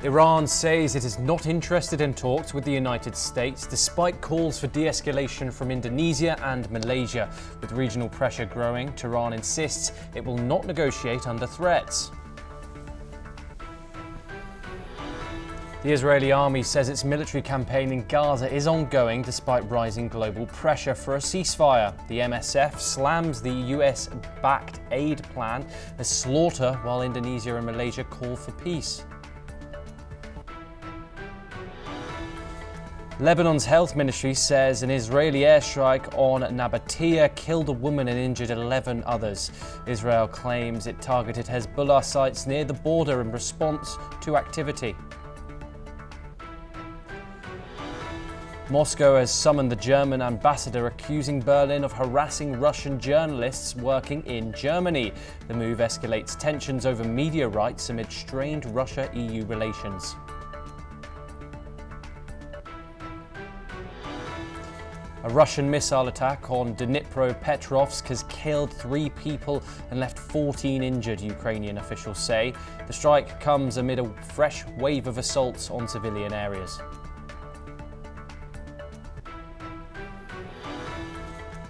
Iran says it is not interested in talks with the United States, despite calls for de-escalation from Indonesia and Malaysia. With regional pressure growing, Tehran insists it will not negotiate under threats. The Israeli army says its military campaign in Gaza is ongoing despite rising global pressure for a ceasefire. The MSF slams the US-backed aid plan as slaughter, while Indonesia and Malaysia call for peace. Lebanon's health ministry says an Israeli airstrike on Nabatea killed a woman and injured 11 others. Israel claims it targeted Hezbollah sites near the border in response to activity. Moscow has summoned the German ambassador, accusing Berlin of harassing Russian journalists working in Germany. The move escalates tensions over media rights amid strained Russia-EU relations. A Russian missile attack on Dnipropetrovsk has killed 3 people and left 14 injured, Ukrainian officials say. The strike comes amid a fresh wave of assaults on civilian areas.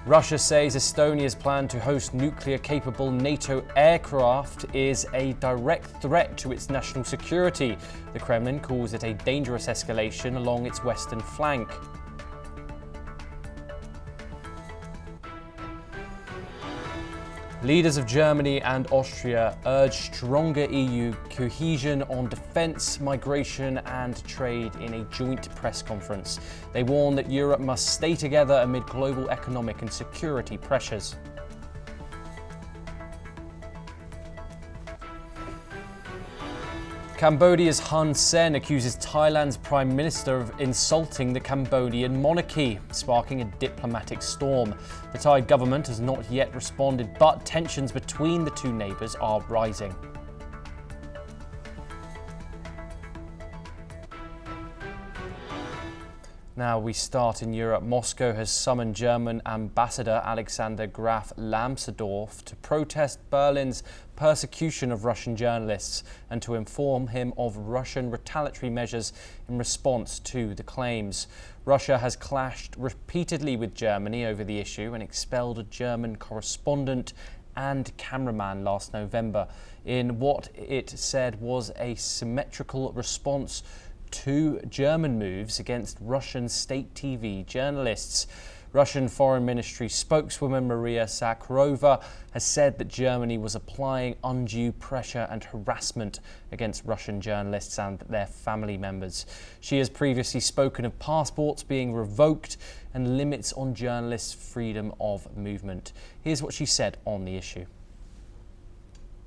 Russia says Estonia's plan to host nuclear-capable NATO aircraft is a direct threat to its national security. The Kremlin calls it a dangerous escalation along its western flank. Leaders of Germany and Austria urge stronger EU cohesion on defence, migration and trade in a joint press conference. They warn that Europe must stay together amid global economic and security pressures. Cambodia's Hun Sen accuses Thailand's Prime Minister of insulting the Cambodian monarchy, sparking a diplomatic storm. The Thai government has not yet responded, but tensions between the two neighbours are rising. Now we start in Europe. Moscow has summoned German Ambassador Alexander Graf Lambsdorff to protest Berlin's persecution of Russian journalists and to inform him of Russian retaliatory measures in response to the claims. Russia has clashed repeatedly with Germany over the issue and expelled a German correspondent and cameraman last November in what it said was a symmetrical response to German moves against Russian state TV journalists. Russian Foreign Ministry spokeswoman Maria Zakharova has said that Germany was applying undue pressure and harassment against Russian journalists and their family members. She has previously spoken of passports being revoked and limits on journalists' freedom of movement. Here's what she said on the issue.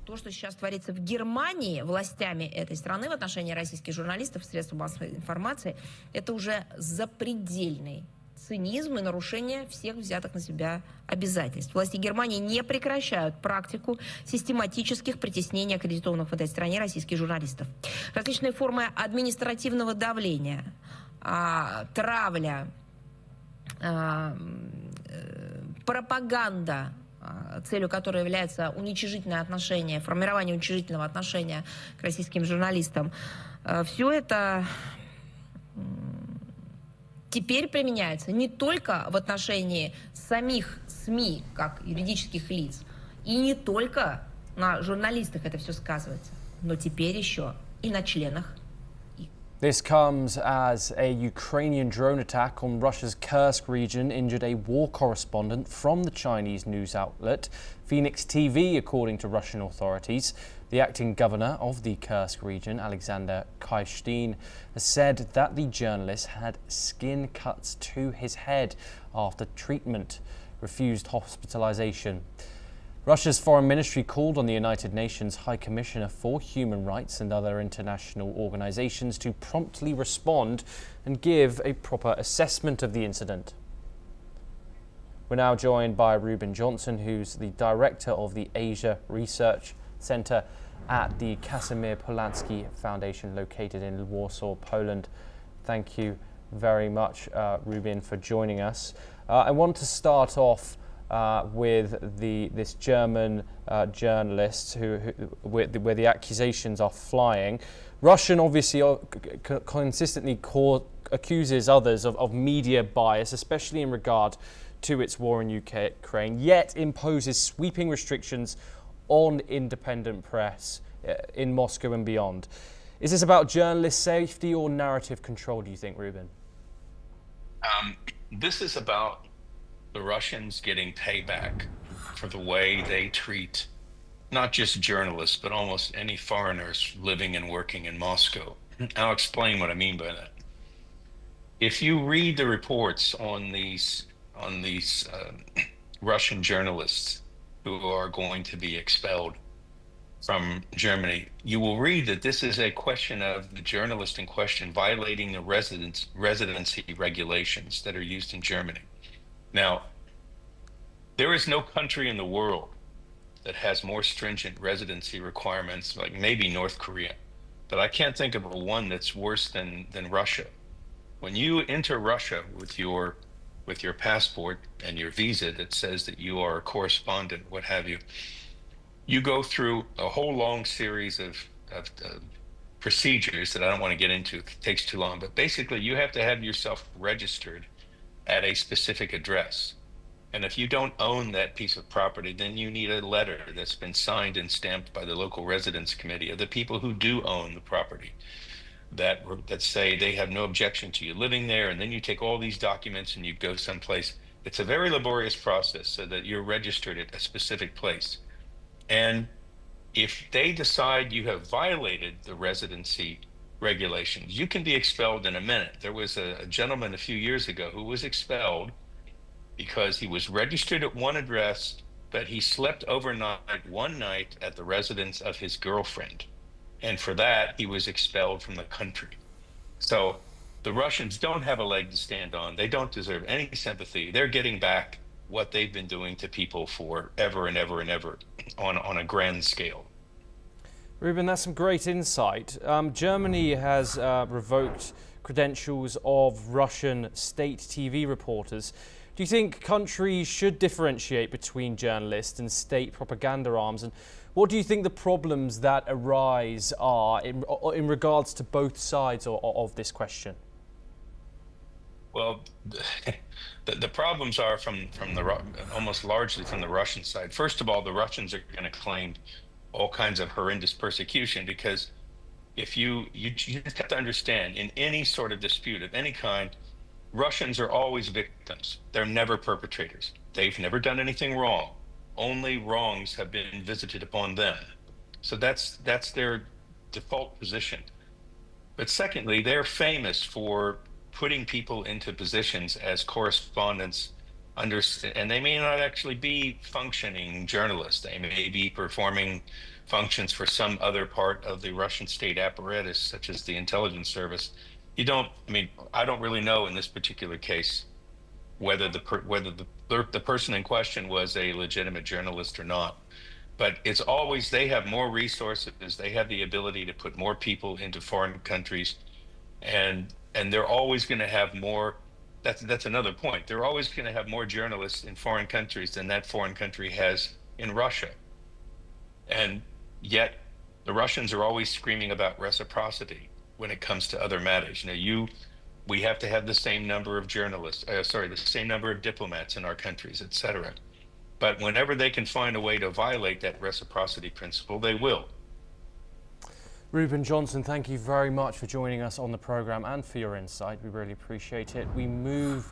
То, что сейчас творится в Германии властями этой страны в отношении российских журналистов, средств массовой информации, это уже запредельный цинизм и нарушение всех взятых на себя обязательств. Власти Германии не прекращают практику систематических притеснений аккредитованных в этой стране российских журналистов. Различные формы административного давления, травля, пропаганда, целью которой является уничижительное отношение, формирование уничижительного отношения к российским журналистам. Все это теперь применяется не только в отношении самих СМИ, как юридических лиц, и не только на журналистах это все сказывается, но теперь еще и на членах. This comes as a Ukrainian drone attack on Russia's Kursk region injured a war correspondent from the Chinese news outlet Phoenix TV, according to Russian authorities. The acting governor of the Kursk region, Alexander Kaishtin, has said that the journalist had skin cuts to his head after treatment, refused hospitalization. Russia's foreign ministry called on the United Nations High Commissioner for Human Rights and other international organizations to promptly respond and give a proper assessment of the incident. We're now joined by Ruben Johnson, who's the director of the Asia Research Center at the Casimir Polansky Foundation located in Warsaw, Poland. Thank you very much, Ruben, for joining us. I want to start off with this German journalist where the accusations are flying. Russian obviously consistently accuses others of media bias, especially in regard to its war in Ukraine, yet imposes sweeping restrictions on independent press in Moscow and beyond. Is this about journalist safety or narrative control, do you think, Ruben? This is about the Russians getting payback for the way they treat not just journalists, but almost any foreigners living and working in Moscow. I'll explain what I mean by that. If you read the reports on these Russian journalists who are going to be expelled from Germany, you will read that this is a question of the journalist in question violating the residency regulations that are used in Germany. Now, there is no country in the world that has more stringent residency requirements, like maybe North Korea, but I can't think of one that's worse than Russia. When you enter Russia with your passport and your visa that says that you are a correspondent, what have you, you go through a whole long series of procedures that I don't want to get into. It takes too long, but basically you have to have yourself registered at a specific address. And if you don't own that piece of property, then you need a letter that's been signed and stamped by the local residence committee of the people who do own the property that say they have no objection to you living there. And then you take all these documents and you go someplace. It's a very laborious process so that you're registered at a specific place. And if they decide you have violated the residency regulations, you can be expelled in a minute. There was a gentleman a few years ago who was expelled because he was registered at one address, but he slept overnight one night at the residence of his girlfriend. And for that, he was expelled from the country. So the Russians don't have a leg to stand on. They don't deserve any sympathy. They're getting back what they've been doing to people for ever and ever and ever on a grand scale. Ruben, that's some great insight. Germany has revoked credentials of Russian state TV reporters. Do you think countries should differentiate between journalists and state propaganda arms? And what do you think the problems that arise are in regards to both sides of this question? Well, the problems are from almost largely from the Russian side. First of all, the Russians are going to claim all kinds of horrendous persecution because if you just have to understand, in any sort of dispute of any kind, Russians are always victims. They're never perpetrators. They've never done anything wrong. Only wrongs have been visited upon them. So that's their default position. But secondly, they're famous for putting people into positions as correspondents and they may not actually be functioning journalists. They may be performing functions for some other part of the Russian state apparatus, such as the intelligence service. I don't really know in this particular case whether the person in question was a legitimate journalist or not. But it's always, they have more resources, they have the ability to put more people into foreign countries, and they're always going to have more. That's another point. They're always going to have more journalists in foreign countries than that foreign country has in Russia. And yet the Russians are always screaming about reciprocity when it comes to other matters. We have to have the same number of journalists, the same number of diplomats in our countries, etc. But whenever they can find a way to violate that reciprocity principle, they will. Ruben Johnson, thank you very much for joining us on the programme and for your insight. We really appreciate it. We move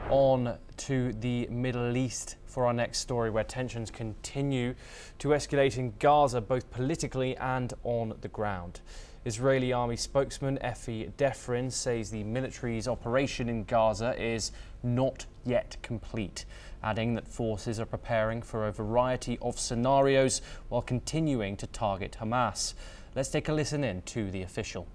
on to the Middle East for our next story, where tensions continue to escalate in Gaza, both politically and on the ground. Israeli army spokesman Ephra says the military's operation in Gaza is not yet complete, adding that forces are preparing for a variety of scenarios while continuing to target Hamas. Let's take a listen in to the official.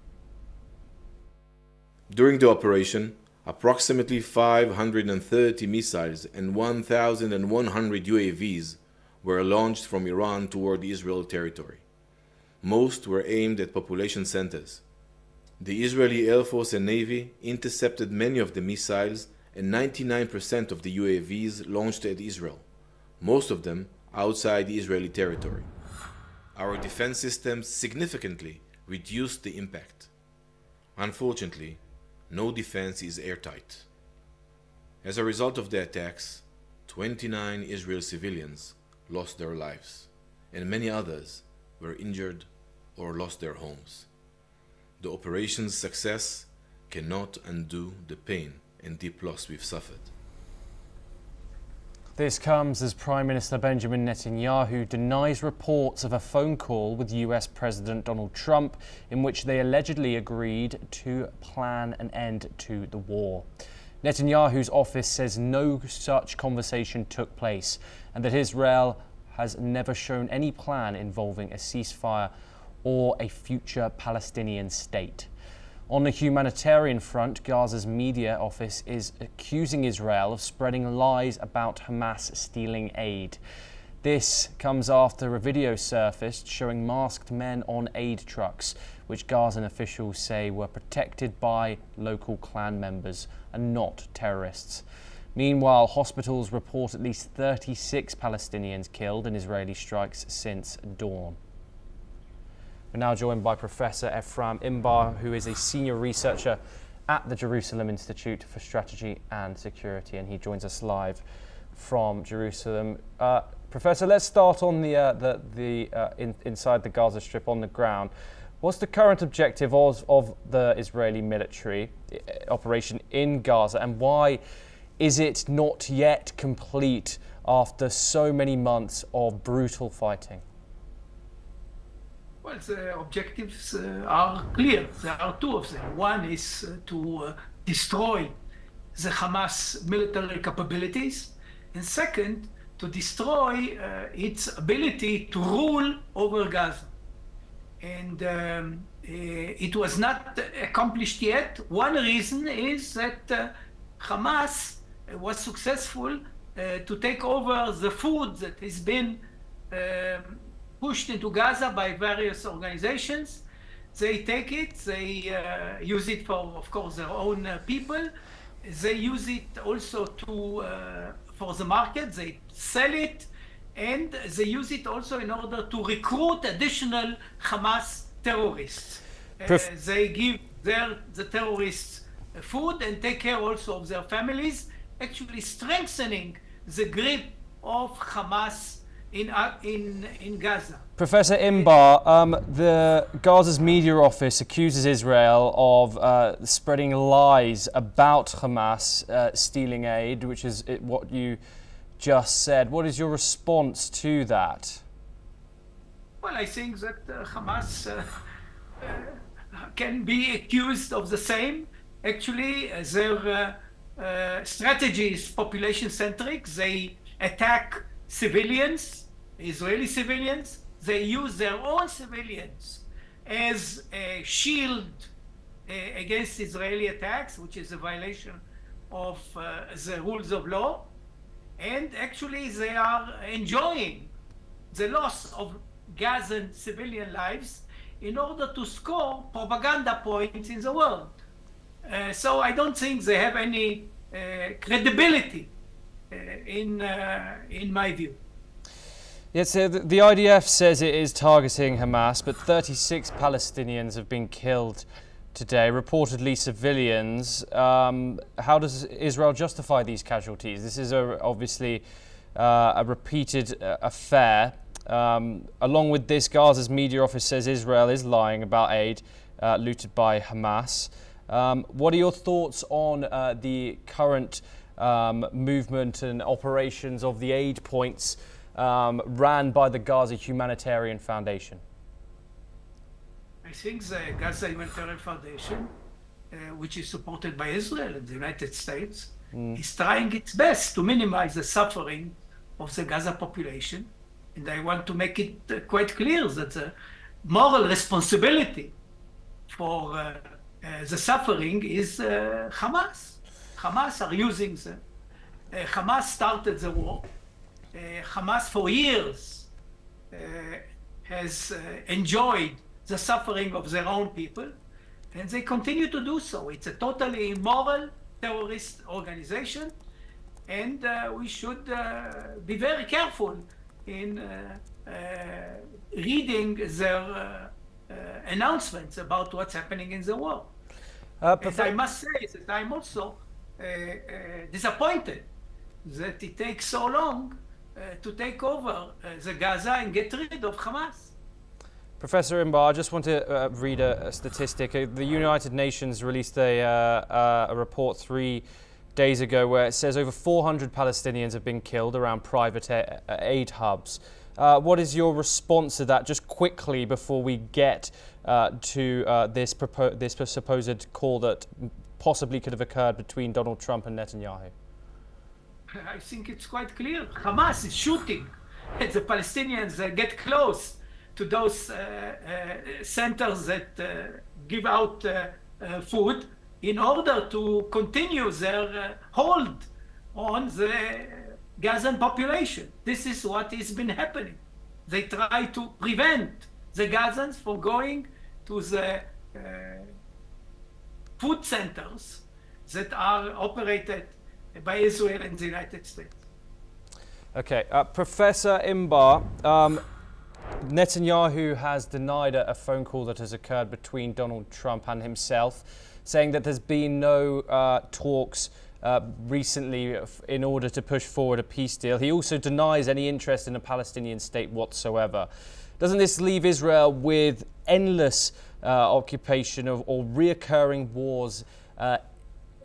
During the operation, approximately 530 missiles and 1,100 UAVs were launched from Iran toward Israel territory. Most were aimed at population centers. The Israeli Air Force and Navy intercepted many of the missiles and 99% of the UAVs launched at Israel, most of them outside the Israeli territory. Our defense systems significantly reduced the impact. Unfortunately, no defense is airtight. As a result of the attacks, 29 Israeli civilians lost their lives, and many others were injured or lost their homes. The operation's success cannot undo the pain and deep loss we've suffered. This comes as Prime Minister Benjamin Netanyahu denies reports of a phone call with US President Donald Trump in which they allegedly agreed to plan an end to the war. Netanyahu's office says no such conversation took place and that Israel has never shown any plan involving a ceasefire or a future Palestinian state. On the humanitarian front, Gaza's media office is accusing Israel of spreading lies about Hamas stealing aid. This comes after a video surfaced showing masked men on aid trucks, which Gazan officials say were protected by local clan members and not terrorists. Meanwhile, hospitals report at least 36 Palestinians killed in Israeli strikes since dawn. We're now joined by Professor Ephra Imbar, who is a senior researcher at the Jerusalem Institute for Strategy and Security, and he joins us live from Jerusalem. Professor, let's start on inside the Gaza Strip on the ground. What's the current objective of the Israeli military operation in Gaza, and why is it not yet complete after so many months of brutal fighting? Well, the objectives are clear. There are two of them. One is to destroy the Hamas military capabilities, and second, to destroy its ability to rule over Gaza. And it was not accomplished yet. One reason is that Hamas was successful to take over the food that has been pushed into Gaza by various organizations. They take it, they use it for, of course, their own people. They use it also for the market, they sell it, and they use it also in order to recruit additional Hamas terrorists. They give the terrorists food and take care also of their families, actually strengthening the grip of Hamas in Gaza. Professor Imbar, the Gaza's media office accuses Israel of spreading lies about Hamas stealing aid, which is what you just said. What is your response to that? Well, I think that Hamas can be accused of the same. Actually, their strategy is population-centric. They attack civilians, Israeli civilians. They use their own civilians as a shield against Israeli attacks, which is a violation of the rules of law. And actually, they are enjoying the loss of Gazan civilian lives in order to score propaganda points in the world. So I don't think they have any credibility in my view. Yes, the IDF says it is targeting Hamas, but 36 Palestinians have been killed today, reportedly civilians. How does Israel justify these casualties? This is obviously a repeated affair. Along with this, Gaza's media office says Israel is lying about aid looted by Hamas. What are your thoughts on the current movement and operations of the aid points ran by the Gaza Humanitarian Foundation? I think the Gaza Humanitarian Foundation, which is supported by Israel and the United States, is trying its best to minimize the suffering of the Gaza population. And I want to make it quite clear that the moral responsibility for the suffering is Hamas. Hamas are using them. Hamas started the war. Hamas for years has enjoyed the suffering of their own people, and they continue to do so. It's a totally immoral terrorist organization, and we should be very careful in reading their announcements about what's happening in the world. And I must say that I'm also disappointed that it takes so long to take over the Gaza and get rid of Hamas. Professor Imbar, I just want to read a statistic. The United Nations released a report 3 days ago where it says over 400 Palestinians have been killed around private aid hubs. What is your response to that, just quickly, before we get to this supposed call that possibly could have occurred between Donald Trump and Netanyahu? I think it's quite clear. Hamas is shooting at the Palestinians that get close to those centers that give out food in order to continue their hold on the Gazan population. This is what has been happening. They try to prevent the Gazans from going to the food centers that are operated by Israel and the United States. Okay, Professor Imbar, Netanyahu has denied a phone call that has occurred between Donald Trump and himself, saying that there's been no talks recently in order to push forward a peace deal. He also denies any interest in a Palestinian state whatsoever. Doesn't this leave Israel with endless occupation or reoccurring wars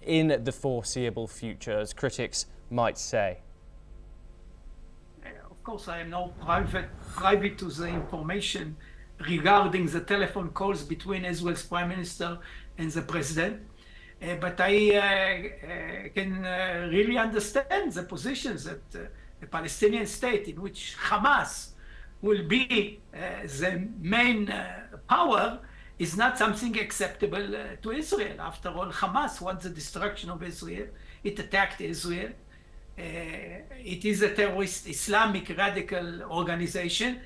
in the foreseeable future, as critics might say? Of course, I am no privy to the information regarding the telephone calls between Israel's Prime Minister and the President. But I can really understand the positions that a Palestinian state in which Hamas will be the main power is not something acceptable to Israel. After all, Hamas wants the destruction of Israel. It attacked Israel. It is a terrorist Islamic radical organization.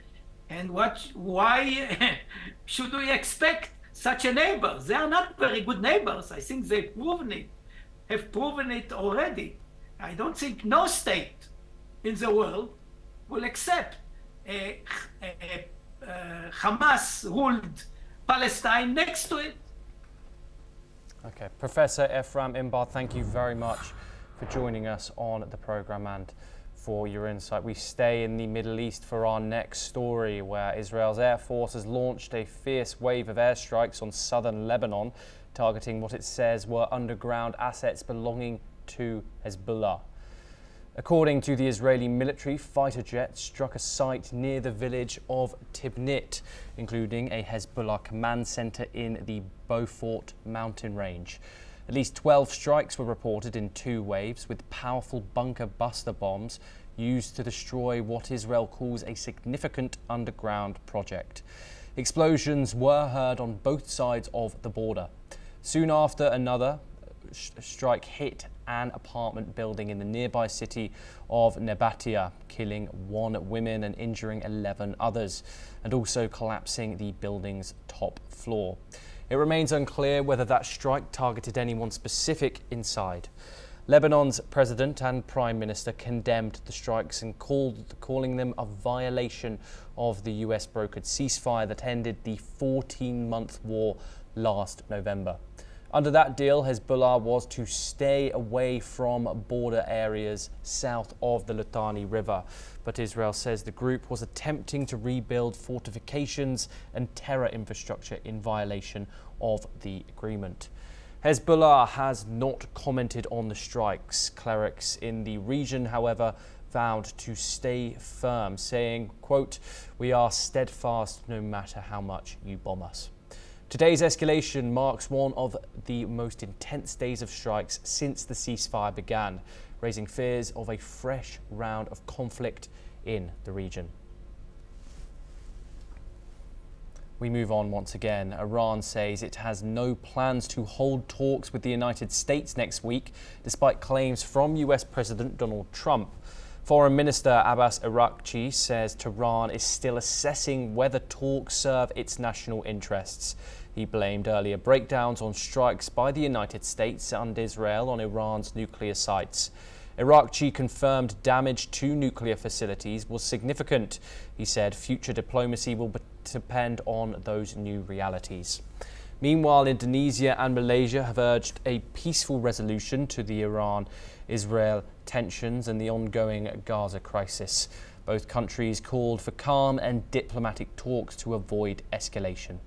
And why should we expect such a neighbor? They are not very good neighbors. I think have proven it already. I don't think no state in the world will accept a Hamas-ruled Palestine next to it. Okay, Professor Ephra Imbar, thank you very much for joining us on the programme and for your insight. We stay in the Middle East for our next story, where Israel's Air Force has launched a fierce wave of airstrikes on southern Lebanon, targeting what it says were underground assets belonging to Hezbollah. According to the Israeli military, fighter jets struck a site near the village of Tibnit, including a Hezbollah command center in the Beaufort mountain range. At least 12 strikes were reported in 2 waves, with powerful bunker buster bombs used to destroy what Israel calls a significant underground project. Explosions were heard on both sides of the border. Soon after, another strike hit an apartment building in the nearby city of Nebatia, killing 1 woman and injuring 11 others, and also collapsing the building's top floor. It remains unclear whether that strike targeted anyone specific inside. Lebanon's president and prime minister condemned the strikes and calling them a violation of the US brokered ceasefire that ended the 14-month war last November. Under that deal, Hezbollah was to stay away from border areas south of the Litani River. But Israel says the group was attempting to rebuild fortifications and terror infrastructure in violation of the agreement. Hezbollah has not commented on the strikes. Clerics in the region, however, vowed to stay firm, saying, quote, "We are steadfast no matter how much you bomb us." Today's escalation marks one of the most intense days of strikes since the ceasefire began, raising fears of a fresh round of conflict in the region. We move on once again. Iran says it has no plans to hold talks with the United States next week, despite claims from US President Donald Trump. Foreign Minister Abbas Araghchi says Tehran is still assessing whether talks serve its national interests. He blamed earlier breakdowns on strikes by the United States and Israel on Iran's nuclear sites. Irakchi confirmed damage to nuclear facilities was significant. He said future diplomacy will depend on those new realities. Meanwhile, Indonesia and Malaysia have urged a peaceful resolution to the Iran-Israel tensions and the ongoing Gaza crisis. Both countries called for calm and diplomatic talks to avoid escalation.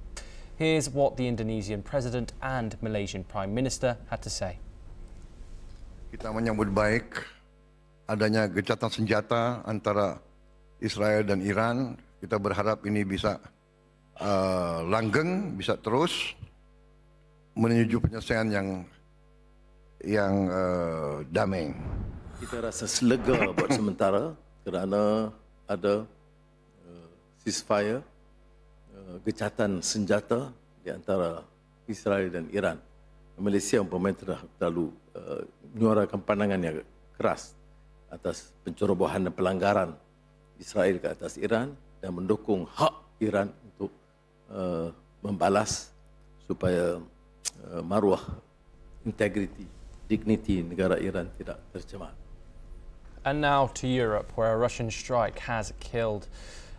Here's what the Indonesian President and Malaysian Prime Minister had to say. Kita menyambut baik adanya gencatan senjata antara Israel dan Iran. Kita berharap ini bisa langgeng, bisa terus menuju penyelesaian yang damai. Kita rasa lega buat sementara kerana ada ceasefire, gencatan senjata di antara Israel dan Iran. Malaysia umpamanya telah terlalu menyuarakan pandangan yang keras atas pencerobohan dan pelanggaran Israel ke atas Iran dan mendukung hak Iran untuk membalas supaya maruah, integrity, dignity negara Iran tidak tercemar. And now to Europe, where a Russian strike has killed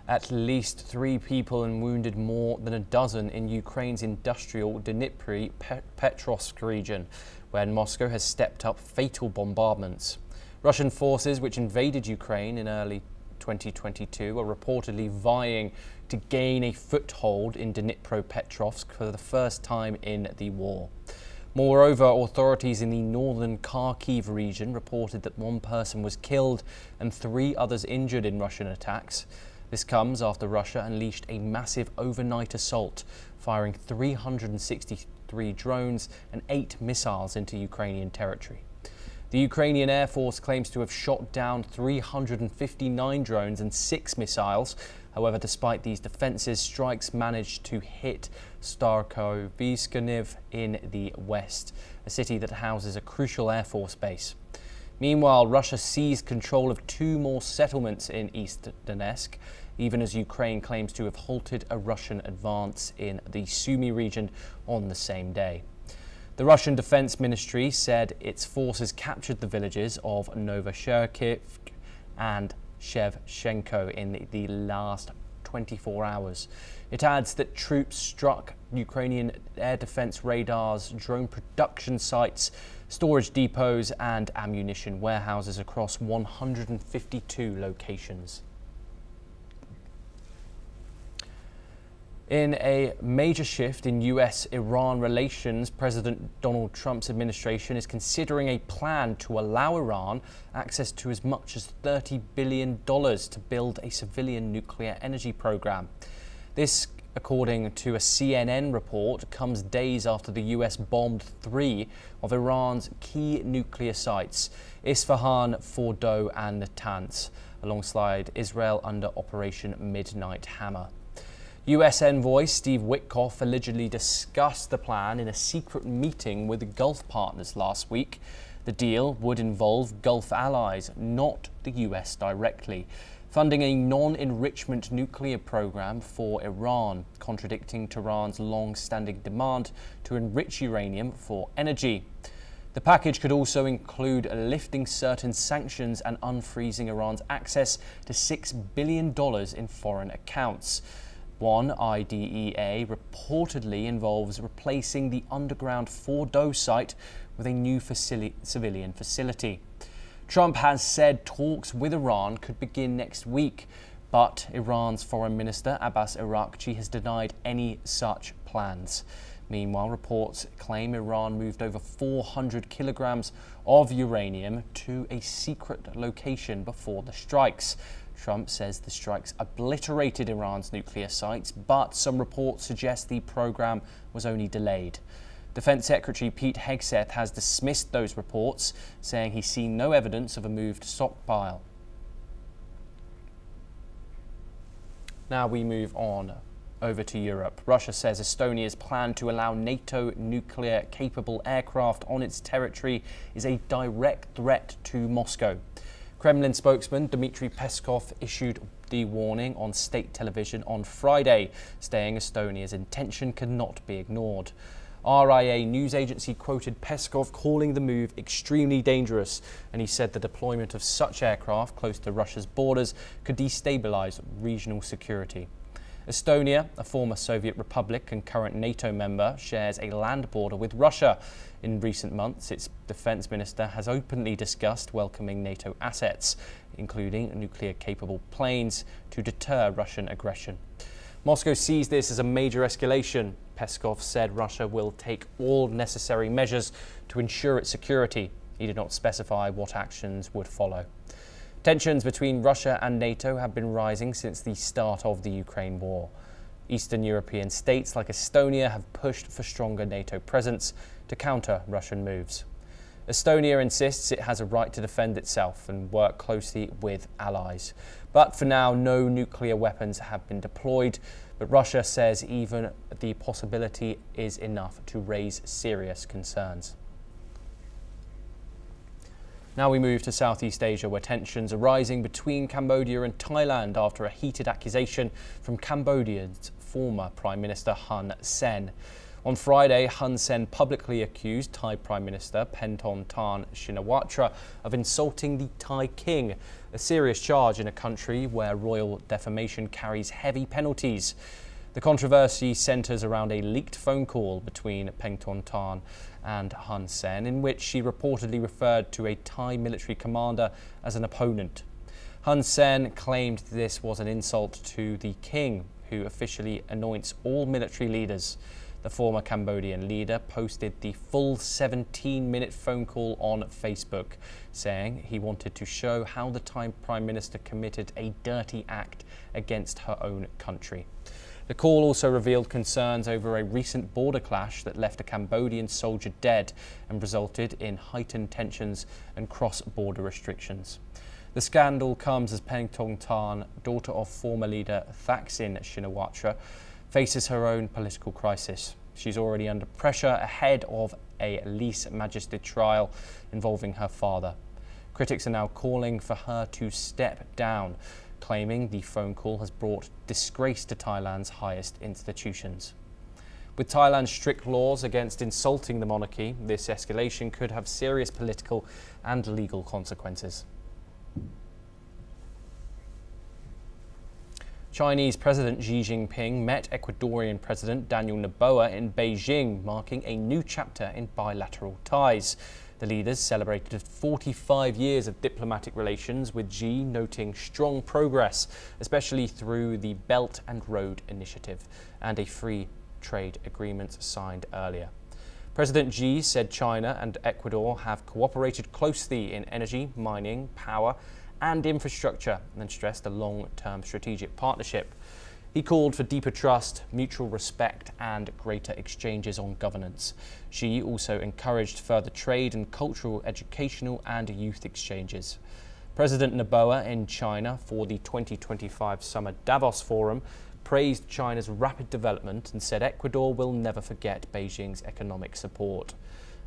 at least 3 people and wounded more than a dozen in Ukraine's industrial Dnipro-Petrovsk region, where Moscow has stepped up fatal bombardments. Russian forces, which invaded Ukraine in early 2022, are reportedly vying to gain a foothold in Dnipro-Petrovsk for the first time in the war. Moreover, authorities in the northern Kharkiv region reported that 1 person was killed and 3 others injured in Russian attacks. This comes after Russia unleashed a massive overnight assault, firing 363 drones and 8 missiles into Ukrainian territory. The Ukrainian Air Force claims to have shot down 359 drones and 6 missiles. However, despite these defences, strikes managed to hit Starkovskaniv in the west, a city that houses a crucial Air Force base. Meanwhile, Russia seized control of 2 more settlements in East Donetsk, even as Ukraine claims to have halted a Russian advance in the Sumy region on the same day. The Russian Defense Ministry said its forces captured the villages of Novosherkivsk and Shevchenko in the last 24 hours. It adds that troops struck Ukrainian air defense radars, drone production sites, storage depots and ammunition warehouses across 152 locations. In a major shift in US-Iran relations, President Donald Trump's administration is considering a plan to allow Iran access to as much as $30 billion to build a civilian nuclear energy program. This, according to a CNN report, comes days after the US bombed 3 of Iran's key nuclear sites, Isfahan, Fordow and Natanz, alongside Israel under Operation Midnight Hammer. US envoy Steve Witkoff allegedly discussed the plan in a secret meeting with the Gulf partners last week. The deal would involve Gulf allies, not the US directly, funding a non-enrichment nuclear program for Iran, contradicting Tehran's long-standing demand to enrich uranium for energy. The package could also include lifting certain sanctions and unfreezing Iran's access to $6 billion in foreign accounts. One IDEA reportedly involves replacing the underground Fordow site with a new civilian facility. Trump has said talks with Iran could begin next week, but Iran's Foreign Minister Abbas Araghchi has denied any such plans. Meanwhile, reports claim Iran moved over 400 kilograms of uranium to a secret location before the strikes. Trump says the strikes obliterated Iran's nuclear sites, but some reports suggest the program was only delayed. Defense Secretary Pete Hegseth has dismissed those reports, saying he's seen no evidence of a moved stockpile. Now we move on over to Europe. Russia says Estonia's plan to allow NATO nuclear-capable aircraft on its territory is a direct threat to Moscow. Kremlin spokesman Dmitry Peskov issued the warning on state television on Friday, saying Estonia's intention cannot be ignored. RIA news agency quoted Peskov calling the move extremely dangerous, and he said the deployment of such aircraft close to Russia's borders could destabilize regional security. Estonia, a former Soviet republic and current NATO member, shares a land border with Russia. In recent months, its defence minister has openly discussed welcoming NATO assets, including nuclear-capable planes, to deter Russian aggression. Moscow sees this as a major escalation. Peskov said Russia will take all necessary measures to ensure its security. He did not specify what actions would follow. Tensions between Russia and NATO have been rising since the start of the Ukraine war. Eastern European states like Estonia have pushed for stronger NATO presence to counter Russian moves. Estonia insists it has a right to defend itself and work closely with allies. But for now, no nuclear weapons have been deployed. But Russia says even the possibility is enough to raise serious concerns. Now we move to Southeast Asia, where tensions are rising between Cambodia and Thailand after a heated accusation from Cambodia's former Prime Minister Hun Sen. On Friday, Hun Sen publicly accused Thai Prime Minister Paetongtarn Shinawatra of insulting the Thai king, a serious charge in a country where royal defamation carries heavy penalties. The controversy centres around a leaked phone call between Paetongtarn and Hun Sen, in which she reportedly referred to a Thai military commander as an opponent. Hun Sen claimed this was an insult to the king, who officially anoints all military leaders. The former Cambodian leader posted the full 17-minute phone call on Facebook, saying he wanted to show how the Thai Prime Minister committed a dirty act against her own country. The call also revealed concerns over a recent border clash that left a Cambodian soldier dead and resulted in heightened tensions and cross-border restrictions. The scandal comes as Paetongtarn, daughter of former leader Thaksin Shinawatra, faces her own political crisis. She's already under pressure ahead of a lese majeste trial involving her father. Critics are now calling for her to step down, claiming the phone call has brought disgrace to Thailand's highest institutions. With Thailand's strict laws against insulting the monarchy, this escalation could have serious political and legal consequences. Chinese President Xi Jinping met Ecuadorian President Daniel Noboa in Beijing, marking a new chapter in bilateral ties. The leaders celebrated 45 years of diplomatic relations, with Xi noting strong progress, especially through the Belt and Road Initiative and a free trade agreement signed earlier. President Xi said China and Ecuador have cooperated closely in energy, mining, power and infrastructure, and stressed a long-term strategic partnership. He called for deeper trust, mutual respect and greater exchanges on governance. Xi also encouraged further trade and cultural, educational and youth exchanges. President Noboa in China for the 2025 Summer Davos Forum praised China's rapid development and said Ecuador will never forget Beijing's economic support.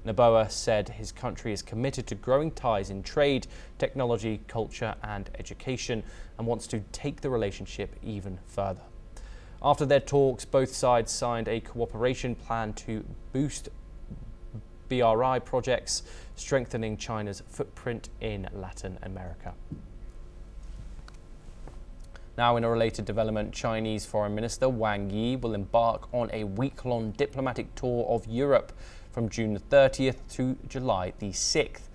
Noboa said his country is committed to growing ties in trade, technology, culture and education, and wants to take the relationship even further. After their talks, both sides signed a cooperation plan to boost BRI projects, strengthening China's footprint in Latin America. Now, in a related development, Chinese Foreign Minister Wang will embark on a week-long diplomatic tour of Europe from June the 30th to July the 6th.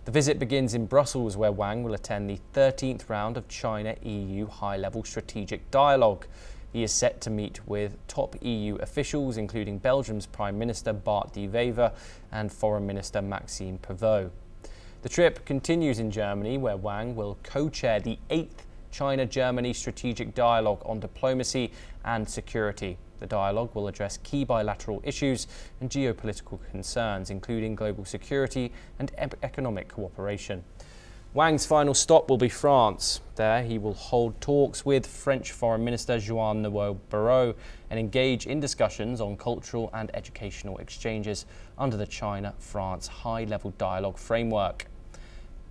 The visit begins in Brussels, where Wang will attend the 13th round of China-EU high-level strategic dialogue. He is set to meet with top EU officials, including Belgium's Prime Minister Bart de Wever and Foreign Minister Maxime Prevot. The trip continues in Germany, where Wang will co-chair the 8th China-Germany strategic dialogue on diplomacy and security. The dialogue will address key bilateral issues and geopolitical concerns, including global security and economic cooperation. Wang's final stop will be France. There he will hold talks with French Foreign Minister Jean-Noël Barrot and engage in discussions on cultural and educational exchanges under the China-France high-level dialogue framework.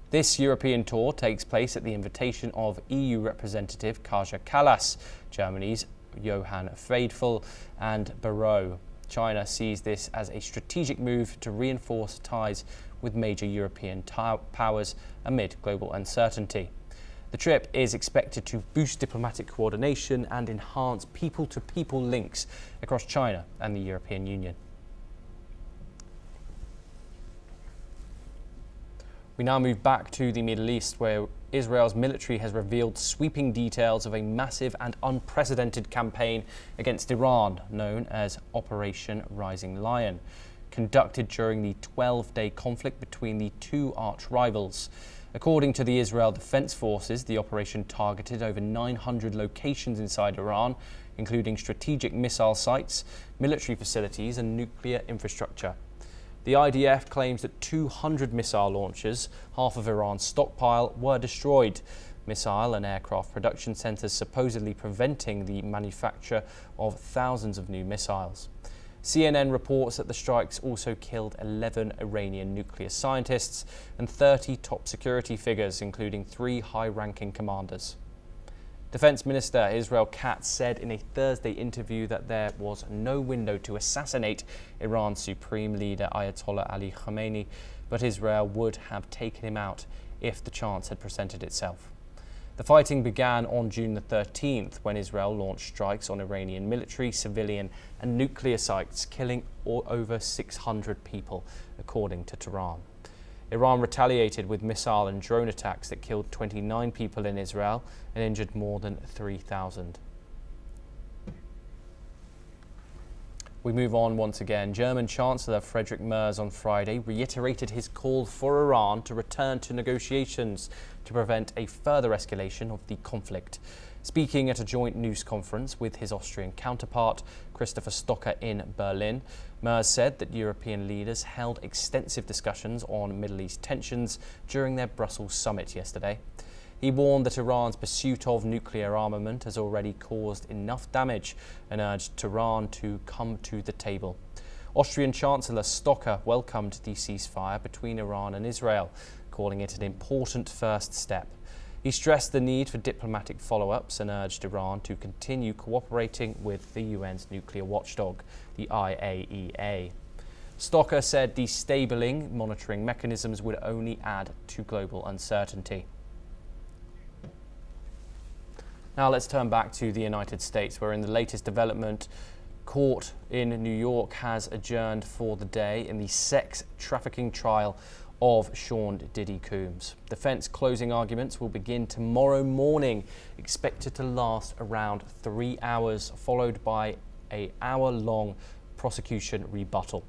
This European tour takes place at the invitation of EU representative Kaja Kallas, Germany's Johann Friedel and Barrot. China sees this as a strategic move to reinforce ties with major European powers amid global uncertainty. The trip is expected to boost diplomatic coordination and enhance people-to-people links across China and the European Union. We now move back to the Middle East, where Israel's military has revealed sweeping details of a massive and unprecedented campaign against Iran, known as Operation Rising Lion, conducted during the 12-day conflict between the two arch-rivals. According to the Israel Defense Forces, the operation targeted over 900 locations inside Iran, including strategic missile sites, military facilities and nuclear infrastructure. The IDF claims that 200 missile launchers, half of Iran's stockpile, were destroyed. Missile and aircraft production centres supposedly preventing the manufacture of thousands of new missiles. CNN reports that the strikes also killed 11 Iranian nuclear scientists and 30 top security figures, including 3 high-ranking commanders. Defense Minister Israel Katz said in a Thursday interview that there was no window to assassinate Iran's supreme leader Ayatollah Ali Khamenei, but Israel would have taken him out if the chance had presented itself. The fighting began on June the 13th when Israel launched strikes on Iranian military, civilian and nuclear sites, killing over 600 people, according to Tehran. Iran retaliated with missile and drone attacks that killed 29 people in Israel and injured more than 3,000. We move on once again. German Chancellor Friedrich Merz on Friday reiterated his call for Iran to return to negotiations to prevent a further escalation of the conflict. Speaking at a joint news conference with his Austrian counterpart, Christopher Stocker, in Berlin, Merz said that European leaders held extensive discussions on Middle East tensions during their Brussels summit yesterday. He warned that Iran's pursuit of nuclear armament has already caused enough damage and urged Tehran to come to the table. Austrian Chancellor Stocker welcomed the ceasefire between Iran and Israel, calling it an important first step. He stressed the need for diplomatic follow-ups and urged Iran to continue cooperating with the UN's nuclear watchdog, the IAEA. Stocker said destabling monitoring mechanisms would only add to global uncertainty. Now let's turn back to the United States, where in the latest development, court in New York has adjourned for the day in the sex trafficking trial of Sean Diddy Combs. Defense closing arguments will begin tomorrow morning, expected to last around 3 hours, followed by an hour-long prosecution rebuttal.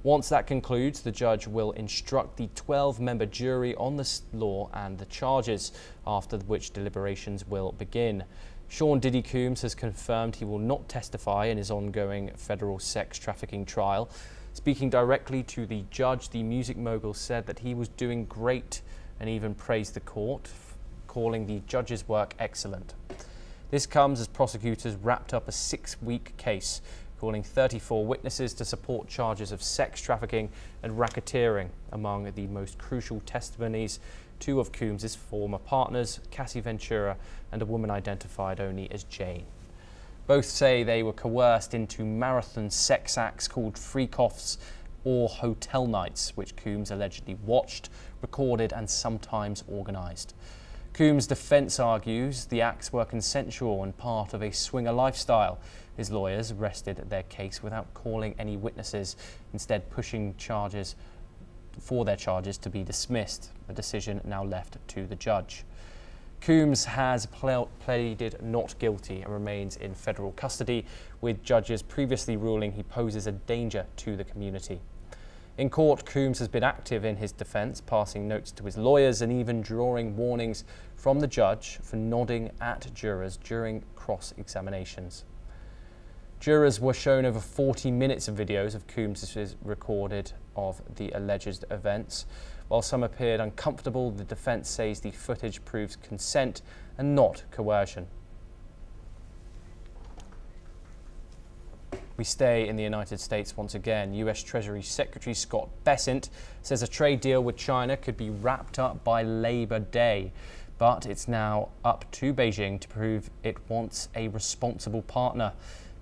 Once that concludes, the judge will instruct the 12-member jury on the law and the charges, after which deliberations will begin. Sean Diddy Combs has confirmed he will not testify in his ongoing federal sex trafficking trial. Speaking directly to the judge, the music mogul said that he was doing great and even praised the court, calling the judge's work excellent. This comes as prosecutors wrapped up a 6-week case, calling 34 witnesses to support charges of sex trafficking and racketeering. Among the most crucial testimonies, 2 of Combs' former partners, Cassie Ventura and a woman identified only as Jane. Both say they were coerced into marathon sex acts called freak-offs or hotel nights, which Combs allegedly watched, recorded and sometimes organised. Combs' defence argues the acts were consensual and part of a swinger lifestyle. His lawyers rested their case without calling any witnesses, instead pushing for their charges to be dismissed, a decision now left to the judge. Combs has pleaded not guilty and remains in federal custody, with judges previously ruling he poses a danger to the community. In court, Combs has been active in his defence, passing notes to his lawyers and even drawing warnings from the judge for nodding at jurors during cross-examinations. Jurors were shown over 40 minutes of videos of Combs' recorded of the alleged events. While some appeared uncomfortable, the defence says the footage proves consent and not coercion. We stay in the United States once again. US Treasury Secretary Scott Bessent says a trade deal with China could be wrapped up by Labor Day, but it's now up to Beijing to prove it wants a responsible partner.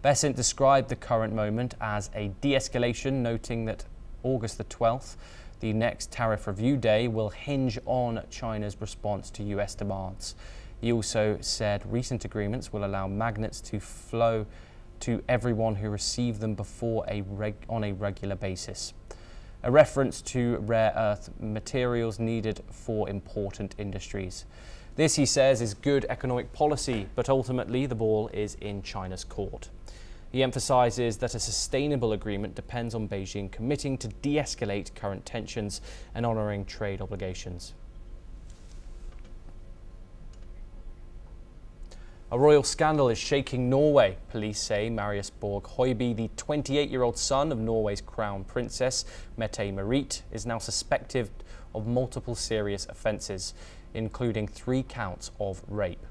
Bessent described the current moment as a de-escalation, noting that August the 12th, the next tariff review day, will hinge on China's response to US demands. He also said recent agreements will allow magnets to flow to everyone who received them before on a regular basis. A reference to rare earth materials needed for important industries. This, he says, is good economic policy, but ultimately the ball is in China's court. He emphasizes that a sustainable agreement depends on Beijing committing to de-escalate current tensions and honoring trade obligations. A royal scandal is shaking Norway. Police say Marius Borg Høiby, the 28-year-old son of Norway's crown princess Mette-Marit, is now suspected of multiple serious offences, including 3 counts of rape.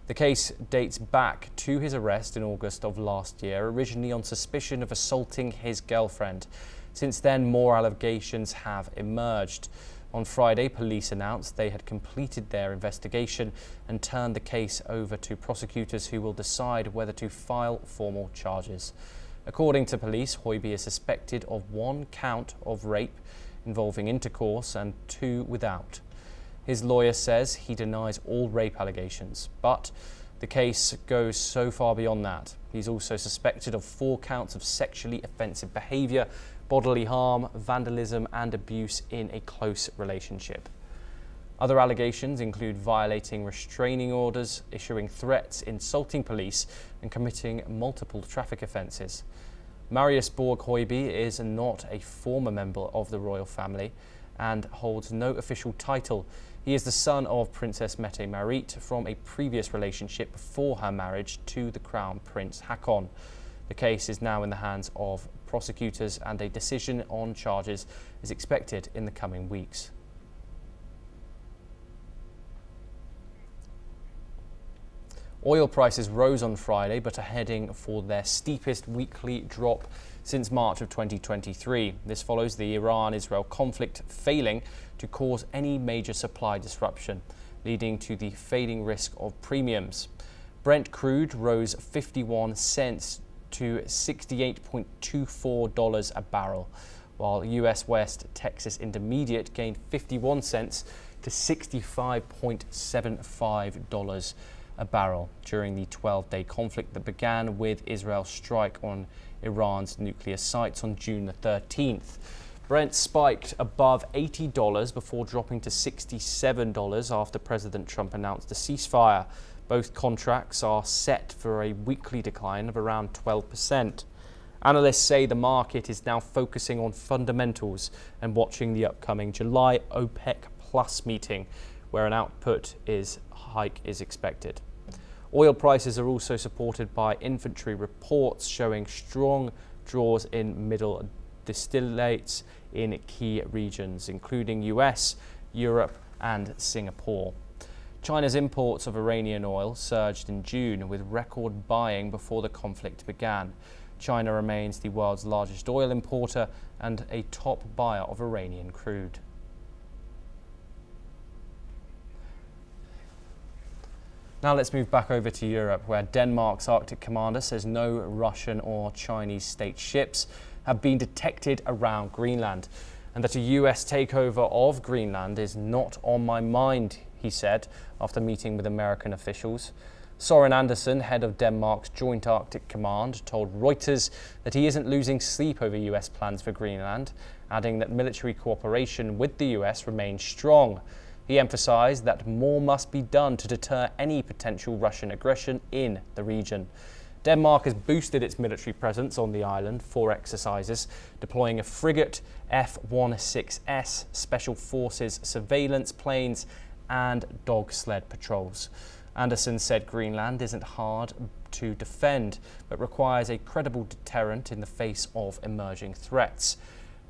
The case dates back to his arrest in August of last year, originally on suspicion of assaulting his girlfriend. Since then, more allegations have emerged. On Friday, police announced they had completed their investigation and turned the case over to prosecutors who will decide whether to file formal charges. According to police, Høiby is suspected of 1 count of rape involving intercourse and 2 without. His lawyer says he denies all rape allegations, but the case goes so far beyond that. He's also suspected of 4 counts of sexually offensive behaviour, bodily harm, vandalism and abuse in a close relationship. Other allegations include violating restraining orders, issuing threats, insulting police and committing multiple traffic offences. Marius Borg Høiby is not a former member of the royal family and holds no official title. He is the son of Princess Mette-Marit from a previous relationship before her marriage to the Crown Prince Haakon. The case is now in the hands of prosecutors and a decision on charges is expected in the coming weeks. Oil prices rose on Friday but are heading for their steepest weekly drop since March of 2023. This follows the Iran-Israel conflict failing to cause any major supply disruption, leading to the fading risk of premiums. Brent crude rose 51 cents to $68.24 a barrel, while US West Texas Intermediate gained 51 cents to $65.75 a barrel during the 12-day conflict that began with Israel's strike on Iran's nuclear sites on June the 13th. Brent spiked above $80 before dropping to $67 after President Trump announced a ceasefire. Both contracts are set for a weekly decline of around 12%. Analysts say the market is now focusing on fundamentals and watching the upcoming July OPEC Plus meeting, where an output hike is expected. Oil prices are also supported by inventory reports showing strong draws in middle distillates in key regions, including US, Europe and Singapore. China's imports of Iranian oil surged in June with record buying before the conflict began. China remains the world's largest oil importer and a top buyer of Iranian crude. Now let's move back over to Europe, where Denmark's Arctic commander says no Russian or Chinese state ships have been detected around Greenland, and that a US takeover of Greenland is not on my mind, he said after meeting with American officials. Søren Andersen, head of Denmark's Joint Arctic Command, told Reuters that he isn't losing sleep over US plans for Greenland, adding that military cooperation with the US remains strong. He emphasized that more must be done to deter any potential Russian aggression in the region. Denmark has boosted its military presence on the island for exercises, deploying a frigate, F-16S, Special Forces surveillance planes and dog sled patrols. Andersen said Greenland isn't hard to defend, but requires a credible deterrent in the face of emerging threats.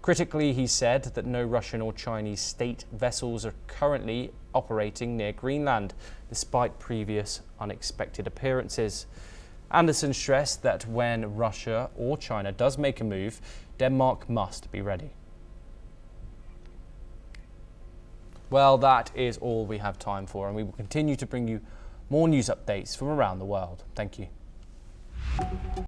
Critically, he said that no Russian or Chinese state vessels are currently operating near Greenland, despite previous unexpected appearances. Andersen stressed that when Russia or China does make a move, Denmark must be ready. Well, that is all we have time for, and we will continue to bring you more news updates from around the world. Thank you.